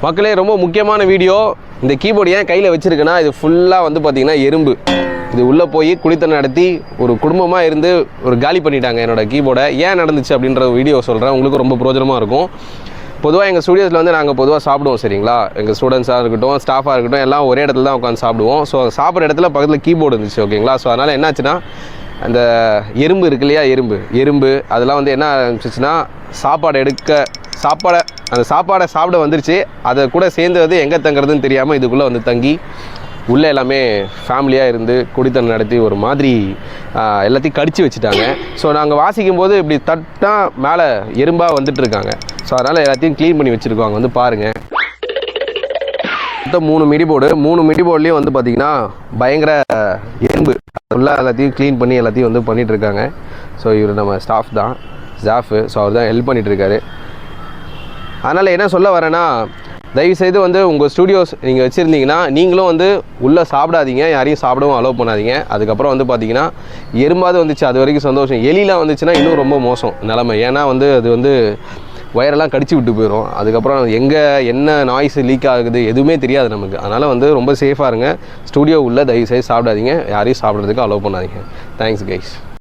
மக்களே ரொம்ப முக்கியமான வீடியோ. இந்த கீபோர்டு ஏன் கையில் வச்சுருக்கேன்னா, இது ஃபுல்லாக வந்து பார்த்திங்கன்னா எறும்பு. இது உள்ளே போய் குடித்தனம் நடத்தி ஒரு குடும்பமாக இருந்து ஒரு காலி பண்ணிட்டாங்க என்னோடய கீபோர்டை. ஏன் நடந்துச்சு அப்படின்ற வீடியோ சொல்கிறேன், உங்களுக்கு ரொம்ப பிரோஜனமாக இருக்கும். பொதுவாக எங்கள் ஸ்டூடியோஸில் வந்து நாங்கள் பொதுவாக சாப்பிடுவோம் சரிங்களா. எங்கள் ஸ்டூடெண்ட்ஸாக இருக்கட்டும், ஸ்டாஃபாக இருக்கட்டும், எல்லாம் ஒரே இடத்துல தான் உட்காந்து சாப்பிடுவோம். ஸோ சாப்பிட்ற இடத்துல பக்கத்தில் கீபோர்டு இருந்துச்சு ஓகேங்களா. ஸோ அதனால் என்னாச்சுன்னா, அந்த எறும்பு இருக்கு இல்லையா, எறும்பு அதெல்லாம் வந்து என்ன ஆரம்பிச்சிச்சுன்னா, அந்த சாப்பாடை சாப்பிட வந்துருச்சு. அதை கூட சேர்ந்தது எங்கே தங்குறதுன்னு தெரியாமல் இதுக்குள்ளே வந்து தங்கி உள்ளே எல்லாமே ஃபேமிலியாக இருந்து குடித்தனம் நடத்தி ஒரு மாதிரி எல்லாத்தையும் கடிச்சு வச்சுட்டாங்க. ஸோ நாங்கள் வாசிக்கும் போது இப்படி தட்டா மேலே எறும்பாக வந்துட்டுருக்காங்க. ஸோ அதனால் எல்லாத்தையும் க்ளீன் பண்ணி வச்சுருக்காங்க. வந்து பாருங்கள், மொத்தம் 3 மிடிபோர்ட்லேயும் வந்து பார்த்திங்கன்னா பயங்கர எறும்பு. ஃபுல்லாக எல்லாத்தையும் க்ளீன் பண்ணி எல்லாத்தையும் வந்து பண்ணிகிட்ருக்காங்க. ஸோ இவர் நம்ம ஸ்டாஃப் தான், ஜாஃபு. ஸோ அவர் தான் ஹெல்ப் பண்ணிகிட்ருக்காரு. அதனால் என்ன சொல்ல வரேன்னா, தயவுசெய்து வந்து உங்கள் ஸ்டூடியோஸ் நீங்கள் வச்சுருந்தீங்கன்னா நீங்களும் வந்து உள்ளே சாப்பிடாதீங்க, யாரையும் சாப்பிடவும் அலோவ் பண்ணாதீங்க. அதுக்கப்புறம் வந்து பார்த்திங்கன்னா எறும்பாவது வந்துச்சு, அது வரைக்கும் சந்தோஷம். எலிலாம் வந்துச்சுன்னா இன்னும் ரொம்ப மோசம் நிலைமை. ஏன்னா வந்து அது வந்து வயரெல்லாம் கடிச்சு விட்டு போயிடும். அதுக்கப்புறம் எங்கே என்ன நாய்ஸ் லீக் ஆகுது எதுவுமே தெரியாது நமக்கு. அதனால் வந்து ரொம்ப சேஃபாக இருங்க. ஸ்டூடியோ உள்ளே தயவுசெய்து சாப்பிடாதீங்க, யாரையும் சாப்பிட்றதுக்கு அலோவ் பண்ணாதீங்க. Thanks guys.